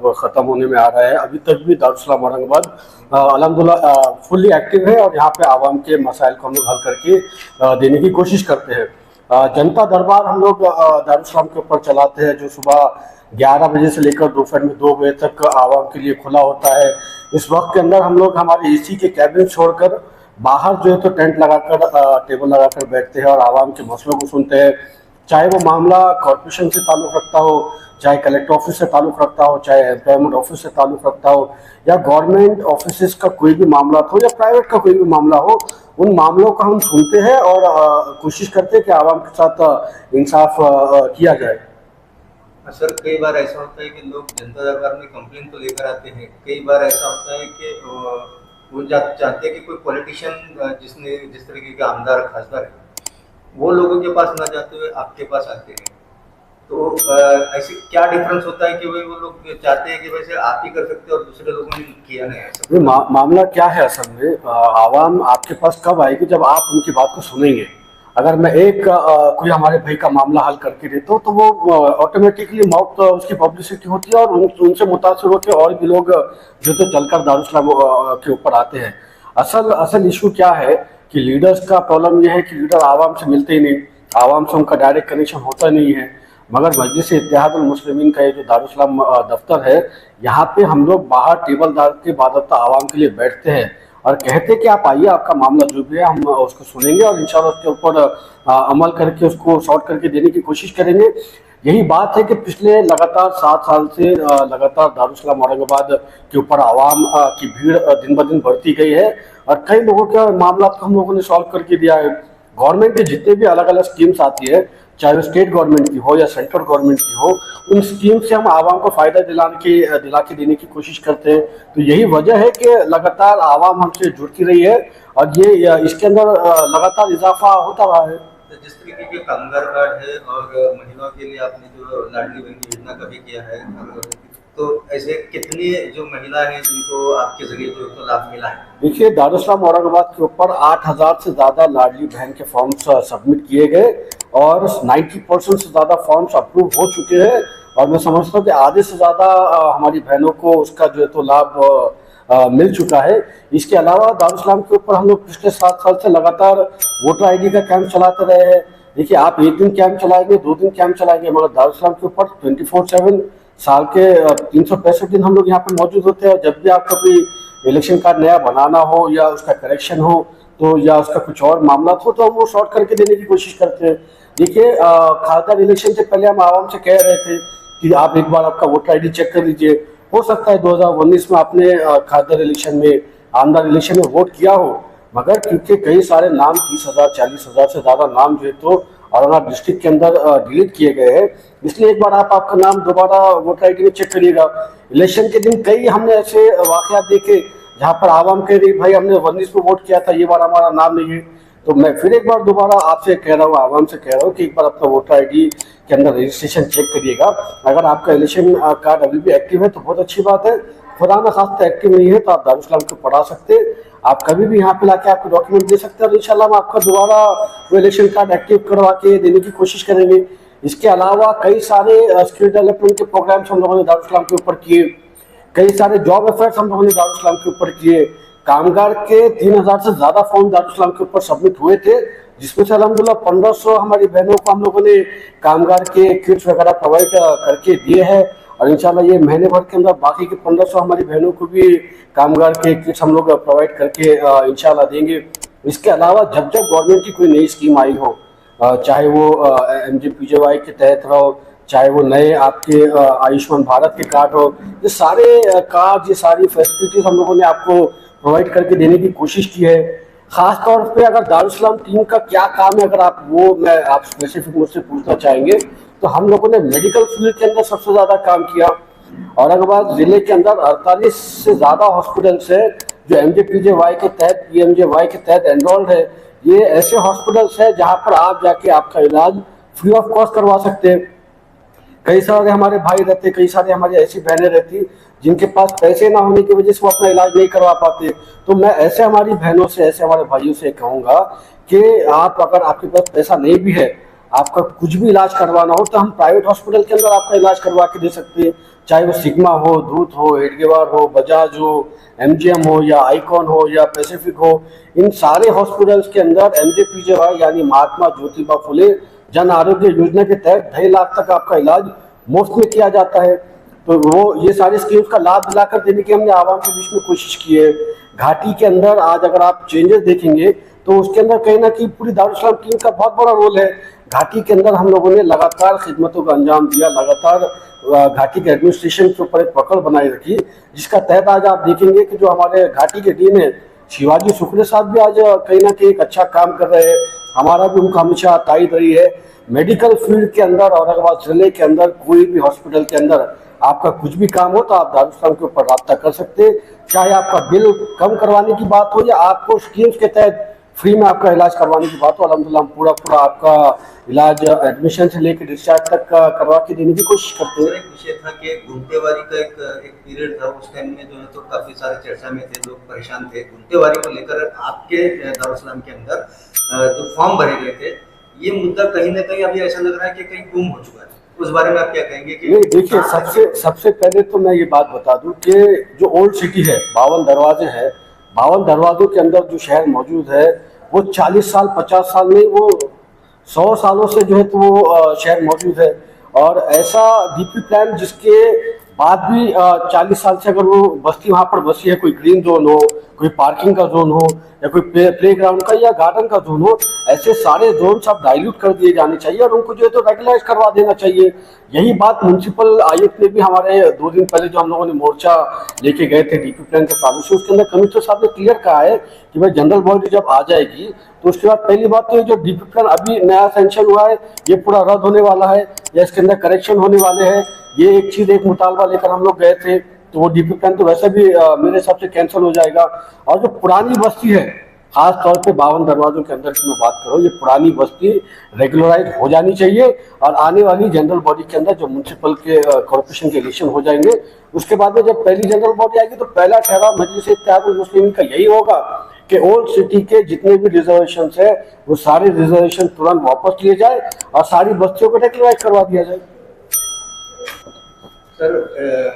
अब ख़त्म होने में आ रहा है। अभी तक भी दारुल औरंगाबाद अल्हम्दुलिल्लाह फुल्ली एक्टिव है और यहाँ पे आवाम के मसाइल को हम लोग हल करके देने की कोशिश करते हैं। जनता दरबार हम लोग दारुल के ऊपर चलाते हैं, जो सुबह 11 बजे से लेकर दोपहर में 2 बजे तक आवाम के लिए खुला होता है। इस वक्त के अंदर हम लोग हमारे एसी के कैबिन छोड़कर बाहर जो है तो टेंट लगाकर टेबल लगाकर बैठते हैं और आवाम के मसलों को सुनते हैं। चाहे वो मामला कॉरपोरेशन से ताल्लुक़ रखता हो, चाहे कलेक्टर ऑफिस से ताल्लुक़ रखता हो, चाहे एम्प्लॉयमेंट ऑफिस से ताल्लुक़ रखता हो, या गवर्नमेंट ऑफिस का कोई भी मामला हो या प्राइवेट का कोई भी मामला हो, उन मामलों को हम सुनते हैं और कोशिश करते हैं कि आवाम के साथ इंसाफ किया जाए। सर, कई बार ऐसा होता है कि लोग जनता दरबार में कंप्लेन तो लेकर आते हैं, कई बार ऐसा होता है कि वो चाहते हैं कि कोई पॉलिटिशियन जिस तरीके के आमदार खासदार है वो लोगों के पास ना जाते हुए आपके पास आते हैं, तो ऐसे क्या डिफरेंस होता है कि वो लोग चाहते हैं कि वैसे आप ही कर सकते हैं और दूसरे लोगों ने किया नहीं ऐसा? मामला क्या है असल में, आवाम आपके पास कब आएगी जब आप उनकी बात को सुनेंगे। अगर मैं कोई हमारे भाई का मामला हल करके देता हूँ तो वो ऑटोमेटिकली माउथ उसकी पब्लिसिटी होती है और उनसे मुतासर होकर और भी लोग जो तो चलकर दारुल के ऊपर आते हैं। असल इशू क्या है कि लीडर्स का प्रॉब्लम यह है कि लीडर आवाम से मिलते ही नहीं, आवाम से उनका डायरेक्ट कनेक्शन होता नहीं है। मगर मजलिस इत्तेहादुल मुस्लिमीन का ये जो दारुल दफ्तर है, यहाँ पे हम लोग बाहर टेबल डाल के बादता आवाम के लिए बैठते हैं और कहते हैं कि आप आइए, आपका मामला जो भी है हम उसको सुनेंगे और इंशाल्लाह उसके ऊपर अमल करके उसको सॉर्ट करके देने की कोशिश करेंगे। यही बात है कि पिछले लगातार 7 साल से लगातार दारुल औरंगाबाद के ऊपर आवाम की भीड़ दिन ब दिन बढ़ती गई है और कई लोगों के मामला को हम लोगों ने सॉल्व करके दिया है। गवर्नमेंट के जितने भी अलग अलग स्कीम्स आती है, चाहे वो स्टेट गवर्नमेंट की हो या सेंट्रल गवर्नमेंट की हो, उन स्कीम से हम आवाम को फ़ायदा दिला के देने की कोशिश करते हैं। तो यही वजह है कि लगातार आवाम हमसे जुड़ती रही है और ये इसके अंदर लगातार इजाफा होता रहा है। तो जिस तरीके के कामगार कार्ड है और महिलाओं के लिए आपने जो लाडली बहन योजना का भी किया है, तो ऐसे कितनी जो महिला है जिनको आपके जरिए जो तो लाभ मिला है? देखिए, दारुल औरंगाबाद के ऊपर 8,000 से ज़्यादा लाडली बहन के फॉर्म्स सबमिट किए गए और 90% से ज़्यादा फॉर्म्स अप्रूव हो चुके हैं और मैं समझता हूँ कि आधे से ज़्यादा हमारी बहनों को उसका जो है तो लाभ मिल चुका है। इसके अलावा दारुल के ऊपर हम लोग पिछले 7 साल से लगातार वोटर आईडी का कैंप चलाते रहे हैं। देखिए, आप एक दिन कैंप चलाएंगे, 2 दिन कैंप चलाएंगे, मगर दारुल के ऊपर 24/7 साल के 365 दिन हम लोग यहाँ पे मौजूद होते हैं। जब भी आपका कोई इलेक्शन कार्ड नया बनाना हो या उसका करेक्शन हो तो या उसका कुछ और मामला हो तो हम वो शॉर्ट करके देने की कोशिश करते हैं। देखिए, खासदार इलेक्शन से पहले हम आवाम से कह रहे थे कि आप एक बार आपका वोटर आईडी चेक कर लीजिए। हो सकता है 2019 में आपने खासदार इलेक्शन में, आमदार इलेक्शन में वोट किया हो, मगर क्योंकि कई सारे नाम 30,000 40,000 से ज़्यादा नाम जो है तो औरंगाबाद डिस्ट्रिक्ट के अंदर डिलीट किए गए हैं, इसलिए एक बार आप आपका नाम दोबारा वोटर आईडी में चेक करिएगा। इलेक्शन के दिन कई हमने ऐसे वाकयात देखे जहां पर आवाम कह रही भाई हमने 19 में वोट किया था, ये बार हमारा नाम नहीं है। तो मैं फिर एक बार दोबारा आपसे कह रहा हूँ, आवाम से कह रहा हूँ कि एक बार अपना वोटर आईडी के अंदर रजिस्ट्रेशन चेक करिएगा। अगर आपका इलेक्शन कार्ड अभी भी एक्टिव है तो बहुत अच्छी बात है, खुदा न खास्ता एक्टिव नहीं है तो आप दारुल को पढ़ा सकते हैं। आप कभी भी यहाँ पे लाके आपके डॉक्यूमेंट दे सकते हैं और इंशाल्लाह हम आपका दोबारा वो इलेक्शन कार्ड एक्टिव करवा के देने की कोशिश करेंगे। इसके अलावा कई सारे स्किल डेवलपमेंट के प्रोग्राम्स हम लोगों ने दारुल के ऊपर किए, कई सारे जॉब अफेयर्स हम लोगों ने दारुल के ऊपर किए। कामगार के 3,000 से ज़्यादा फॉर्म दारुल के ऊपर सबमिट हुए थे, जिसमें से अलहमदुलिल्लाह 1,500 हमारी बहनों को हम लोगों ने कामगार के किट्स वगैरह प्रोवाइड करके दिए हैं और इंशाल्लाह ये महीने भर के अंदर बाकी के 1,500 हमारी बहनों को भी कामगार के किट्स हम लोग प्रोवाइड करके इंशाल्लाह देंगे। इसके अलावा जब जब गवर्नमेंट की कोई नई स्कीम आई हो, चाहे वो MJPJY के तहत हो, चाहे वो नए आपके आयुष्मान भारत के कार्ड हो, ये सारे कार्ड, ये सारी फैसिलिटीज हम लोगों ने आपको प्रोवाइड करके देने की कोशिश की है। खास तौर पे अगर दारुल टीम का क्या काम है, अगर आप स्पेसिफिक मुझसे पूछना चाहेंगे तो हम लोगों ने मेडिकल फील्ड के अंदर सबसे ज़्यादा काम किया। औरंगाबाद ज़िले के अंदर 48 से ज़्यादा हॉस्पिटल्स है जो MJPJY के तहत, PMJY के तहत एनरोल्ड है। ये ऐसे हॉस्पिटल्स है जहाँ पर आप जाके आपका इलाज फ्री ऑफ कॉस्ट करवा सकते हैं। कई सारे हमारे भाई रहते, कई सारे हमारी ऐसी बहनें रहती जिनके पास पैसे ना होने की वजह से वो अपना इलाज नहीं करवा पाते। तो मैं ऐसे हमारी बहनों से, ऐसे हमारे भाइयों से कहूँगा कि आप अगर आपके पास पैसा नहीं भी है, आपका कुछ भी इलाज करवाना हो तो हम प्राइवेट हॉस्पिटल के अंदर आपका इलाज करवा के दे सकते हैं। चाहे वो सिग्मा हो, धूत हो, हेडगेवार हो, बजाज हो, एमजीएम हो या आइकॉन हो या पैसिफिक हो, इन सारे हॉस्पिटल्स के अंदर एमजेपीजेवाई यानी महात्मा ज्योतिबा फुले जन आरोग्य योजना के तहत 2.5 लाख तक आपका इलाज मुफ्त में किया जाता है। तो वो ये सारी स्कीम्स का लाभ दिलाकर देने की हमने आवाम के बीच में कोशिश की है। घाटी के अंदर आज अगर आप चेंजेस देखेंगे तो उसके अंदर कहीं ना कहीं पूरी दारुल टीम का बहुत बड़ा रोल है। घाटी के अंदर हम लोगों ने लगातार खिदमतों का अंजाम दिया, लगातार घाटी के एडमिनिस्ट्रेशन के ऊपर एक पकड़ बनाए रखी, जिसका तहत आज आप देखेंगे कि जो हमारे घाटी के डीन है शिवाजी शुक्ल साहब भी आज कहीं ना कहीं एक अच्छा काम कर रहे हैं। हमारा भी उनका हमेशा तायद रही है। मेडिकल फील्ड के अंदर औरंगाबाद जिले के अंदर कोई भी हॉस्पिटल के अंदर आपका कुछ भी काम हो तो आप दारुल के ऊपर राब्ता कर सकते हैं। चाहे आपका बिल कम करवाने की बात हो या आपको स्कीम्स के तहत फ्री में आपका इलाज करवाने की बात हो, अल्हम्दुलिल्लाह पूरा आपका इलाज एडमिशन से लेकर डिस्चार्ज तक करवा के देने की कोशिश करते हैं। एक विषय था कि घुमतेवारी का एक पीरियड था, उस टाइम में जो है तो काफी सारे चर्चा में थे, लोग परेशान थे घुमतेवारी को लेकर। आपके दारुल के अंदर जो फॉर्म भरे गए थे, ये मुद्दा कहीं ना कहीं अभी ऐसा लग रहा है कि कहीं गुम हो चुका है, उस बारे में आप क्या कहेंगे? कि नहीं, देखिए सबसे पहले तो मैं ये बात बता दूं कि जो ओल्ड सिटी है 52 दरवाजे हैं, 52 दरवाजों के अंदर जो शहर मौजूद है वो 40 साल 50 साल नहीं, वो 100 सालों से जो है तो वो शहर मौजूद है। और ऐसा डीपी प्लान जिसके बाद भी 40 साल से अगर वो बस्ती वहाँ पर बसी है, कोई ग्रीन जोन हो, कोई पार्किंग का जोन हो या कोई प्ले ग्राउंड का या गार्डन का जोन हो, ऐसे सारे जोन सब डाइल्यूट कर दिए जाने चाहिए और उनको जो है तो रेगुलाइज करवा देना चाहिए। यही बात म्यूनसिपल आयुक्त ने भी हमारे 2 दिन पहले जो हम लोगों ने मोर्चा लेके गए थे डीपी प्लान के ताल्लुक से, उसके अंदर कमिश्नर साहब ने क्लियर कहा है कि भाई जनरल बॉडी जब आ जाएगी तो उसके बाद पहली बात तो ये जो डीपी प्लान अभी नया सेंक्शन हुआ है ये पूरा रद्द होने वाला है या इसके अंदर करेक्शन होने वाले हैं। ये एक चीज एक मुतालबा लेकर हम लोग गए थे, तो वो डीपी प्लान तो वैसे भी मेरे हिसाब से कैंसिल हो जाएगा। और जो पुरानी बस्ती है खास तौर पे 52 दरवाजों के अंदर की मैं बात करूँ, ये पुरानी बस्ती रेगुलराइज हो जानी चाहिए और आने वाली जनरल बॉडी के अंदर जो म्यूनसिपल के कॉर्पोरेशन के इलेक्शन हो जाएंगे उसके बाद में जब पहली जनरल बॉडी आएगी तो पहला ठहराव मजलिस इत्तेहादुल मुस्लिमीन का यही होगा कि ओल्ड सिटी के जितने भी रिजर्वेशन है वो सारे रिजर्वेशन तुरंत वापस लिए जाए और सारी बस्तियों को रेगुलराइज करवा दिया जाए। सर,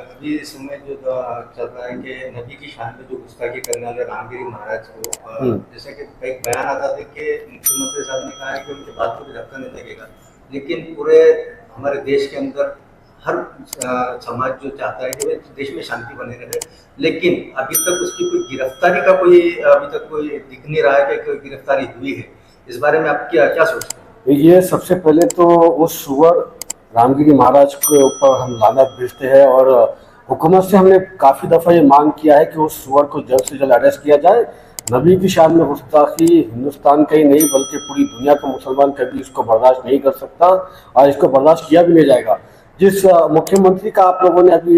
अभी इस समय जो चल रहा है कि नबी की शान में जो गुस्ताखी करने वाले रामगिरी महाराज को, जैसे कि एक बयान आता था कि मुख्यमंत्री साहब ने कहा है कि उनके बात को भी धक्का नहीं लगेगा, लेकिन पूरे हमारे देश के अंदर हर समाज जो चाहता है कि भाई देश में शांति बने रहे, लेकिन अभी तक उसकी कोई गिरफ्तारी का कोई अभी तक कोई दिख नहीं रहा है कि कोई गिरफ्तारी हुई है। इस बारे में आप क्या सोचते हैं? ये सबसे पहले तो उस सुअर रामगिरी महाराज के ऊपर हम लानत भेजते हैं और हुकूमत से हमने काफ़ी दफ़ा ये मांग किया है कि उस सुअर को जल्द से जल्द अरेस्ट किया जाए। नबी की शान में गुस्ताखी हिंदुस्तान का ही नहीं बल्कि पूरी दुनिया का मुसलमान कभी इसको बर्दाश्त नहीं कर सकता और इसको बर्दाश्त किया भी नहीं जाएगा। जिस मुख्यमंत्री का आप लोगों ने अभी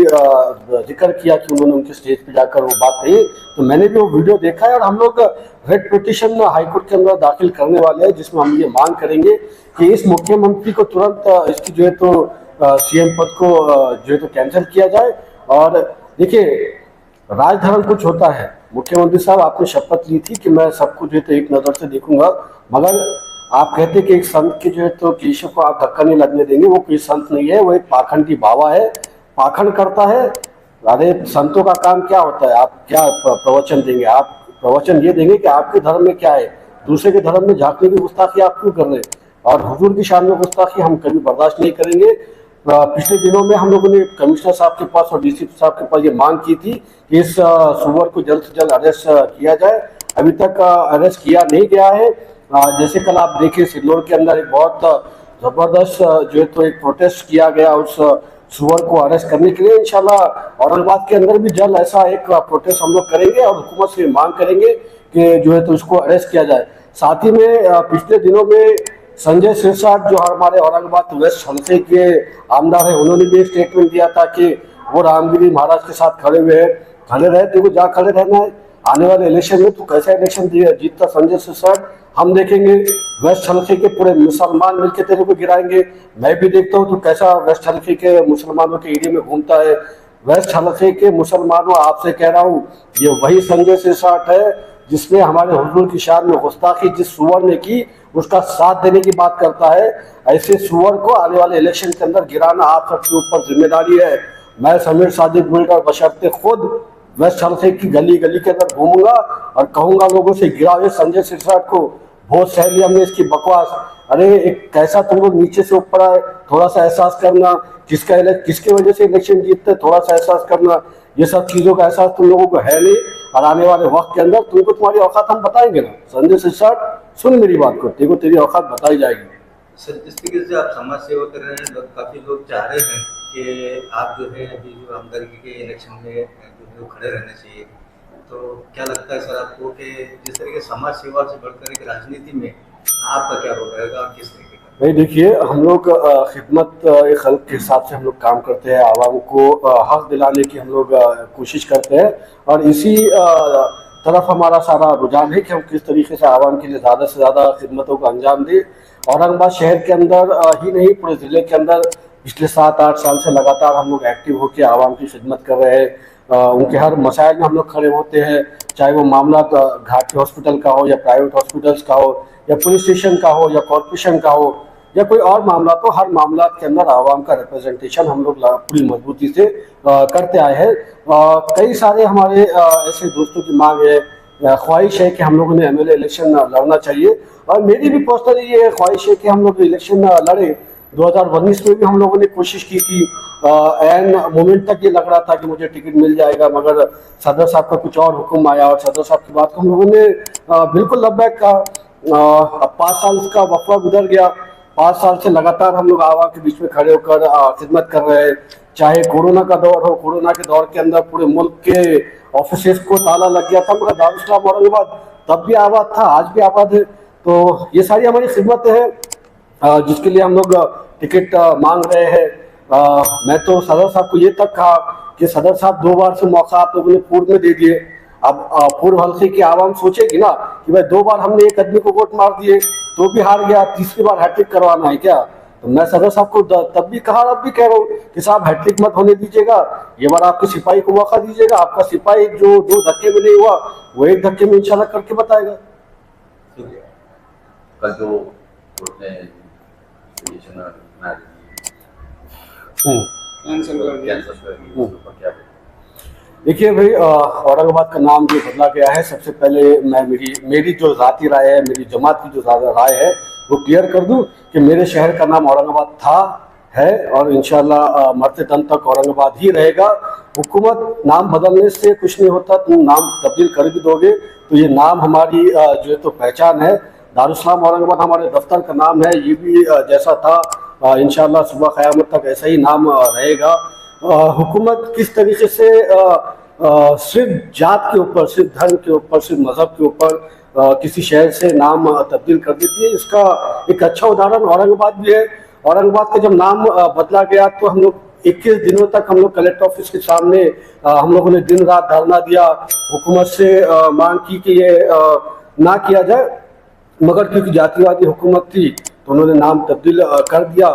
जिक्र किया कि उन्होंने उनके स्टेज पे जाकर वो बात कही, तो मैंने भी वो वीडियो देखा है और हम लोग रेड पिटीशन हाईकोर्ट के अंदर दाखिल करने वाले हैं जिसमें हम ये मांग करेंगे कि इस मुख्यमंत्री को तुरंत इसकी जो है तो सीएम पद को जो है तो कैंसिल किया जाए। और देखिए राजधर्म कुछ होता है, मुख्यमंत्री साहब आपने शपथ ली थी कि मैं सबको जो है तो एक नज़र से देखूंगा, मगर आप कहते कि एक संत के जो है तो केशव को आप धक्का नहीं लगने देंगे, वो कोई संत नहीं है, वो एक पाखंडी बाबा है, पाखंड करता है। अरे संतों का काम क्या होता है? आप क्या प्रवचन देंगे? आप प्रवचन ये देंगे कि आपके धर्म में क्या है, दूसरे के धर्म में झांकने की गुस्ताखी आप क्यों कर रहे हैं? और हुजूर की शान में गुस्ताखी हम कभी बर्दाश्त नहीं करेंगे। पिछले दिनों में हम लोगों ने कमिश्नर साहब के पास और डीसी साहब के पास ये मांग की थी कि इस सुअर को जल्द से जल्द अरेस्ट किया जाए, अभी तक अरेस्ट किया नहीं गया है। जैसे कल आप देखिए सिल्लोर के अंदर एक बहुत जबरदस्त जो है तो एक प्रोटेस्ट किया गया उस सुअर को अरेस्ट करने के लिए। इंशाल्लाह औरंगाबाद के अंदर भी जल्द ऐसा एक प्रोटेस्ट हम लोग करेंगे और हुकूमत से मांग करेंगे कि जो है तो उसको अरेस्ट किया जाए। साथ ही में पिछले दिनों में संजय सिरसाट जो हमारे औरंगाबाद वेस्ट हल्के के आमदार है, उन्होंने भी एक स्टेटमेंट दिया था कि वो रामगिरी महाराज के साथ खड़े हुए हैं। खड़े रहे, देखो जहाँ खड़े रहना है, आने वाले इलेक्शन में तो कैसा इलेक्शन जीतता संजय सिरसाट हम देखेंगे। वेस्ट हल्के के पूरे मुसलमान मिलकर तेरे को गिराएंगे। मैं भी देखता हूँ तो कैसा वेस्ट हल्के के मुसलमानों के एरिया में घूमता है। वेस्ट हल्के के मुसलमानों, आपसे कह रहा हूँ ये वही संजय सिरसाट है जिसने हमारे हुजूर की शान में गुस्ताखी जिस सुअर ने की उसका साथ देने की बात करता है। ऐसे सुअर को आने वाले इलेक्शन के अंदर गिराना आप सबके ऊपर जिम्मेदारी है। मैं समीर साजिद बिल्डर बशर्ते खुद वेस्ट हल्से की गली गली के अंदर घूमूंगा और कहूंगा लोगों से, गिरा हुए संजय सिरसाट को, बहुत सह लिया हमने इसकी बकवास। अरे एक कैसा तुम लोग नीचे से ऊपर आए, थोड़ा सा एहसास करना, किसके वजह से इलेक्शन जीतते, थोड़ा सा एहसास करना। ये सब चीजों का एहसास तुम लोगों को है नहीं, और आने वाले वक्त के अंदर तुमको तुम्हारी औकात हम बताएंगे ना। संजय सिरसाट सुन मेरी बात को, देखो तेरी औकात बताई जाएगी। सर जिस तरीके से आप समाज सेवा कर रहे हैं, काफी लोग चाह रहे हैं कि आप जो है अभी जो आमदरगी के इलेक्शन में जो है वो खड़े रहने चाहिए, तो क्या लगता है सर आपको कि जिस तरीके समाज सेवा से बढ़कर एक राजनीति में आपका क्या रोल रहेगा और किस तरीके का? भाई देखिए, हम लोग खिदमत एक खल्क के हिसाब से हम लोग काम करते हैं, आवाम को हक दिलाने की हम लोग कोशिश करते हैं, और इसी तरफ हमारा सारा रुझान है कि हम किस तरीके से आवाम के लिए ज़्यादा से ज़्यादा खिदमतों का अंजाम दें। औरंगाबाद शहर के अंदर ही नहीं, पूरे ज़िले के अंदर पिछले 7-8 साल से लगातार हम लोग एक्टिव होकर आवाम की खिदमत कर रहे हैं। उनके हर मसाइल में हम लोग खड़े होते हैं, चाहे वो मामला घाटी हॉस्पिटल का हो या प्राइवेट हॉस्पिटल्स का हो या पुलिस स्टेशन का हो या कॉरपोरेशन का हो या कोई और मामला, तो हर मामला के अंदर आवाम का रिप्रेजेंटेशन हम लोग पूरी मजबूती से करते आए हैं। कई सारे हमारे ऐसे दोस्तों की मांग है, ख्वाहिश है कि हम लोगों ने एमएलए इलेक्शन लड़ना चाहिए, और मेरी भी पर्सनली ये ख्वाहिश है कि हम लोग इलेक्शन लड़े। 2019 में भी हम लोगों ने कोशिश की थी, एन मोमेंट तक ये लग रहा था कि मुझे टिकट मिल जाएगा, मगर सदर साहब का कुछ और हुक्म आया और सदर साहब की बात को हम लोगों ने बिल्कुल लब्बैक कहा। अब 5 साल का वक्फा गुजर गया, 5 साल से लगातार हम लोग आवाम के बीच में खड़े होकर खिदमत कर रहे हैं। चाहे कोरोना का दौर हो, कोरोना के दौर के अंदर पूरे मुल्क के ऑफिसेज को ताला लग गया था, मगर दारुल इस्लाम औरंगाबाद तब भी आबाद था, आज भी आबाद है। तो ये सारी हमारी खिदमतें हैं जिसके लिए हम लोग टिकट मांग रहे हैं। मैं तो सदर साहब को ये तक कहा कि सदर साहब 2 बार से मौका आप लोगों ने पूर्व में दे दिए, अब पूर्व हल्के की आवाम सोचेगी ना कि भाई 2 बार हमने एक आदमी को वोट मार दिए तो भी हार गया, तीसरी बार हैट्रिक करवाना है क्या? तो मैं सदर साहब को तब भी कहा, अब भी कह रहा हूँ कि साहब हैट्रिक मत होने दीजिएगा, ये बार आपके सिपाही को मौका दीजिएगा। आपका सिपाही जो 2 धक्के में नहीं हुआ, वो 1 धक्के में इंशाल्लाह करके बताएगा। कल जो कोर्ट ने देखिए भाई, औरंगाबाद का नाम जो बदला गया है, सबसे पहले मैं मेरी जो ज़ाती राय है, मेरी जमात की जो ज़्यादा राय है वो क्लियर कर दूं कि मेरे शहर का नाम औरंगाबाद था, है, और इंशाल्लाह मरते दम तक औरंगाबाद ही रहेगा। हुकूमत नाम बदलने से कुछ नहीं होता, तुम नाम तब्दील कर भी दोगे तो ये नाम हमारी जो है तो पहचान है। दारुल इस्लाम औरंगाबाद हमारे दफ्तर का नाम है, ये भी जैसा था इंशाल्लाह सुबह क़यामत तक ऐसा ही नाम रहेगा। हुकूमत किस तरीके से सिर्फ जात के ऊपर, सिर्फ धर्म के ऊपर, सिर्फ मज़हब के ऊपर किसी शहर से नाम तब्दील कर देती है, इसका एक अच्छा उदाहरण औरंगाबाद भी है। औरंगाबाद का जब नाम बदला गया तो हम लोग 21 दिनों तक हम लोग कलेक्टर ऑफिस के सामने हम लोगों ने दिन रात धरना दिया, हुकूमत से मांग की कि ये ना किया जाए, मगर क्योंकि जातिवादी हुकूमत थी तो उन्होंने नाम तब्दील कर दिया।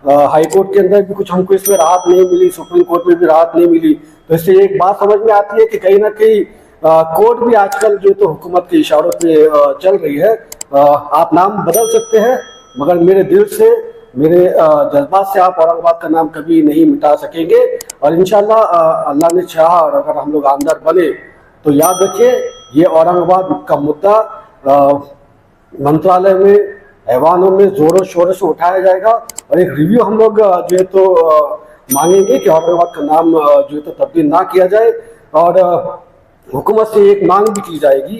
हाई कोर्ट के अंदर भी कुछ हमको इसमें राहत नहीं मिली, सुप्रीम कोर्ट में भी राहत नहीं मिली। तो इससे एक बात समझ में आती है कि कहीं ना कहीं कोर्ट भी आजकल जो तो हुकूमत के इशारों पे चल रही है। आप नाम बदल सकते हैं, मगर मेरे दिल से, मेरे जज्बात से आप औरंगाबाद का नाम कभी नहीं मिटा सकेंगे। और इंशाल्लाह अल्लाह ने चाहा और अगर हम लोग आमदार बने तो याद रखिए, ये औरंगाबाद का मुद्दा मंत्रालय में, ऐवानों में जोरों शोरों से उठाया जाएगा, और एक रिव्यू हम लोग जो है तो मांगेंगे कि औरंगाबाद का नाम जो है तो तब्दील ना किया जाए। और हुकूमत से एक मांग भी की जाएगी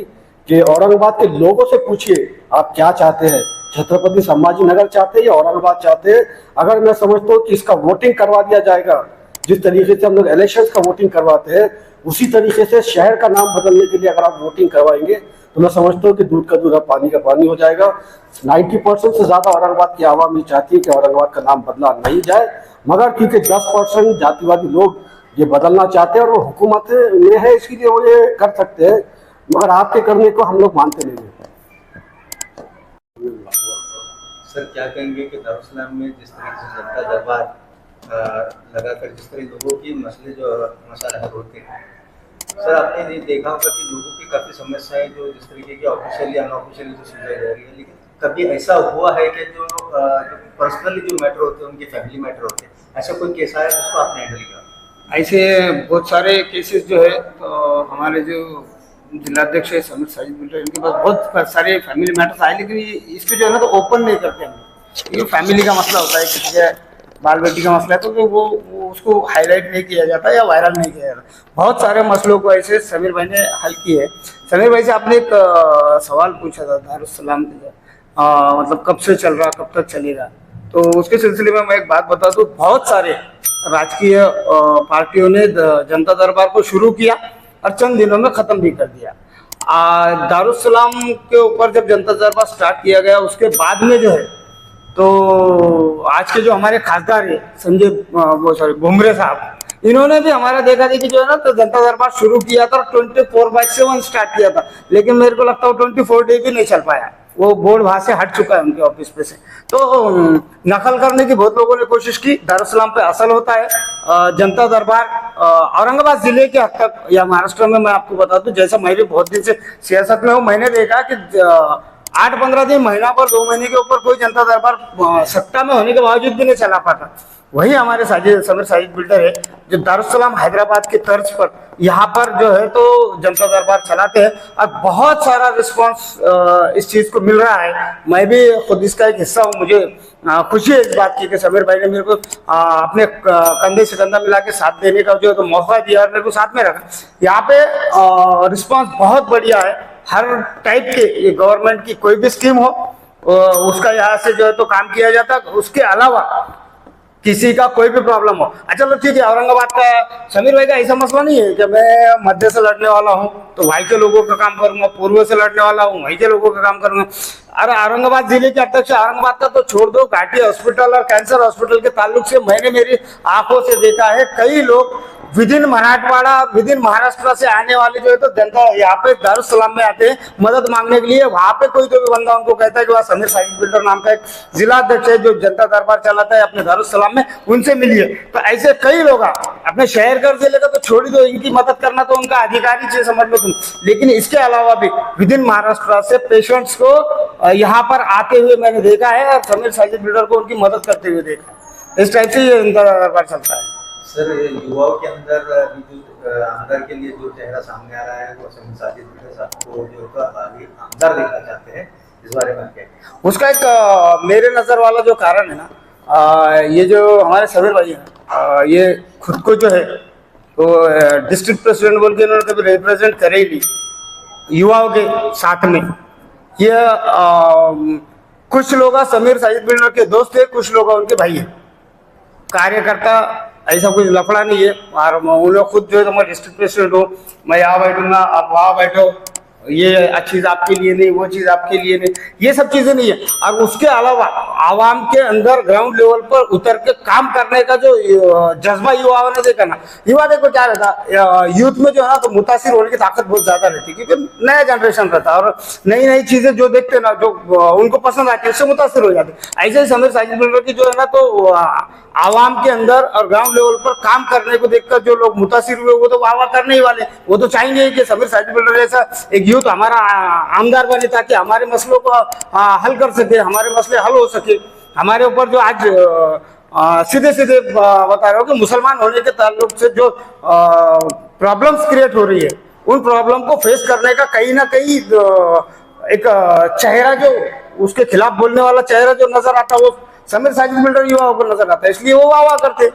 कि औरंगाबाद के लोगों से पूछिए आप क्या चाहते हैं, छत्रपति संभाजी नगर चाहते हैं या औरंगाबाद चाहते हैं। अगर मैं समझता हूँ कि इसका वोटिंग करवा दिया जाएगा, जिस तरीके से हम लोग इलेक्शन का वोटिंग करवाते हैं, उसी तरीके से शहर का नाम बदलने के लिए अगर आप वोटिंग करवाएंगे तो मैं समझता हूँ कि दूध का दूध पानी का पानी हो जाएगा। 90% से ज़्यादा औरंगाबाद की आवाम ये चाहती है कि औरंगाबाद का नाम बदला नहीं जाए, मगर क्योंकि 10% जातिवादी लोग ये बदलना चाहते हैं और वो हुकूमत में है, इसलिए वो ये कर सकते हैं, मगर आपके करने को हम लोग मानते नहीं हैं। सर क्या कहेंगे कि दारुल इस्लाम में जिस तरीके से जनता दरबार लगाकर जिस तरह लोगों की मसले जो मसाला हल होते हैं, सर आपने ये देखा होगा कि लोगों की काफ़ी समस्याएं जो जिस तरीके की ऑफिशियली अनऑफिशियली जो सुलझाई जा रही है, लेकिन कभी ऐसा हुआ है कि जो पर्सनली जो मैटर होते हैं, उनके फैमिली मैटर होते हैं, ऐसा कोई केस आया जिसको आपने हैंडल किया? ऐसे बहुत सारे केसेस जो है, तो हमारे जो जिलाध्यक्ष है समीर साजिद बिल्डर, इनके पास बहुत सारे फैमिली मैटर्स आए, लेकिन इसको जो है ना तो ओपन नहीं करते हम। ये फैमिली का मसला होता है, किसी के बाल बेटी का मसला है तो वो उसको हाईलाइट नहीं किया जाता या वायरल नहीं किया जाता। बहुत सारे मसलों को ऐसे समीर भाई ने हल किए। समीर भाई से आपने एक सवाल पूछा था दारुस्सलाम मतलब कब से चल रहा, कब तक चलेगा, तो उसके सिलसिले में मैं एक बात बता दूं। बहुत सारे राजकीय पार्टियों ने जनता दरबार को शुरू किया और चंद दिनों में खत्म भी कर दिया। दारुस्सलाम के ऊपर जब जनता दरबार स्टार्ट किया गया, उसके बाद में जो है तो आज के जो हमारे खासदार है संजय वो सॉरी बुमरे साहब, इन्होंने भी हमारा देखा देखी जो है ना तो जनता दरबार शुरू किया था, 24/7 स्टार्ट किया था, लेकिन मेरे को लगता है 24 डे भी नहीं चल पाया। वो बोर्ड वहां से हट चुका है उनके ऑफिस पे से। तो नकल करने की बहुत लोगों ने कोशिश की, दारुस्सलाम पे असल होता है जनता दरबार औरंगाबाद जिले के हद तक या महाराष्ट्र में। मैं आपको बता दूं, जैसा मैं भी बहुत दिन से सियासत में हूँ, मैंने देखा कि 8-15 दिन, महीना पर 2 महीने के ऊपर कोई जनता दरबार सत्ता में होने के बावजूद भी नहीं चला पाता। वही हमारे समीर साजिद बिल्डर है जो दारुस्सलाम हैदराबाद की तर्ज पर यहाँ पर जो है तो जनता दरबार चलाते हैं और बहुत सारा रिस्पांस इस चीज को मिल रहा है। मैं भी खुद इसका एक हिस्सा हूँ। मुझे खुशी है इस बात की कि समीर भाई ने मेरे को अपने कंधे से कंधा मिला के साथ देने का जो है तो मौका दिया और मेरे को साथ में रखा। यहाँ पे रिस्पांस बहुत बढ़िया है। हर टाइप के ये गवर्नमेंट की कोई भी स्कीम हो उसका यहाँ से जो है तो काम किया जाता है। उसके अलावा किसी का कोई भी प्रॉब्लम हो, अच्छा चलो ठीक है, औरंगाबाद का समीर भाई का ऐसा मसला नहीं है कि मैं मध्य से लड़ने वाला हूँ तो वहीं के लोगों का काम करूंगा, पूर्व से लड़ने वाला हूँ वहीं के लोगों का काम करूंगा। अरे औरंगाबाद जिले के अध्यक्ष, औरंगाबाद का तो छोड़ दो, घाटी हॉस्पिटल और कैंसर हॉस्पिटल के ताल्लुक से मैंने मेरी आंखों से देखा है, कई लोग with in Marathwada, with in Maharashtra से आने वाले जो है तो जनता यहाँ पे दारुस्सलाम में आते हैं मदद मांगने के लिए। वहां पे कोई तो भी बंदा उनको कहता है कि वहाँ समीर साजिद बिल्डर नाम का एक जिला अध्यक्ष है जो जनता दरबार चलाता है अपने दारुस्सलाम में, उनसे मिलिए। तो ऐसे कई लोग अपने शहर घर जिले का तो छोड़ दो, इनकी मदद करना तो उनका अधिकारी चाहिए, समझ लो तुम। लेकिन इसके अलावा भी विद इन महाराष्ट्र से पेशेंट्स को यहाँ पर आते हुए मैंने देखा है और समीर साजिद बिल्डर को उनकी मदद करते हुए देखा। इस टाइप से ये जनता दरबार चलता है। सर, युवाओं के अंदर जो आमदार के लिए जो चेहरा सामने आ रहा है वो समीर साजिद बिल्डर साहब को जो आगे आमदार देखना चाहते हैं, इस बारे में क्या? उसका एक मेरे नजर वाला जो कारण है ना, ये जो हमारे समीर भाई है ये खुद को जो है तो डिस्ट्रिक्ट प्रेसिडेंट बोल के इन्होंने कभी रिप्रेजेंट करे ही नहीं युवाओं के साथ में। ये कुछ लोग समीर साजिद बिल्डर के दोस्त है, कुछ लोग उनके भाई है, कार्यकर्ता ऐसा कुछ लफड़ा नहीं है। और उन लोग खुद जो है तो मैं डिस्ट्रिक्ट प्रेसिडेंट हूँ, मैं यहाँ बैठूंगा आप वहाँ बैठो, ये चीज आपके लिए नहीं, वो चीज आपके लिए नहीं, ये सब चीजें नहीं है। और उसके अलावा आवाम के अंदर ग्राउंड लेवल पर उतर के काम करने का जो जज्बा युवाओं ने देखा ना, युवा देखो क्या रहता यूथ में जो है ना तो मुतासिर होने की ताकत बहुत ज्यादा रहती, क्योंकि नया जनरेशन रहता और नई नई चीजें जो देखते ना, जो उनको पसंद आती है उससे मुतासिर हो जाते। ऐसे ही समीर साजिद बिल्डर की जो है ना तो आवाम के अंदर और ग्राउंड लेवल पर काम करने को देखकर जो लोग मुतासिर हुए वो तो वाह वाह करने ही वाले, वो तो चाहेंगे कि समीर साजिद बिल्डर जैसा एक यूथ हमारा आमदार बने ताकि हमारे मसलों को हल कर सके, हमारे मसले हल हो सके। हमारे ऊपर जो आज सीधे सीधे बता रहा हूँ कि मुसलमान होने के ताल्लुक से जो प्रॉब्लम्स क्रिएट हो रही है, उन प्रॉब्लम को फेस करने का कहीं ना कहीं एक चेहरा जो उसके खिलाफ बोलने वाला चेहरा जो नजर आता है वो समीर साजिद बिल्डर युवाओं को नजर आता है, इसलिए वो वाह वाह करते।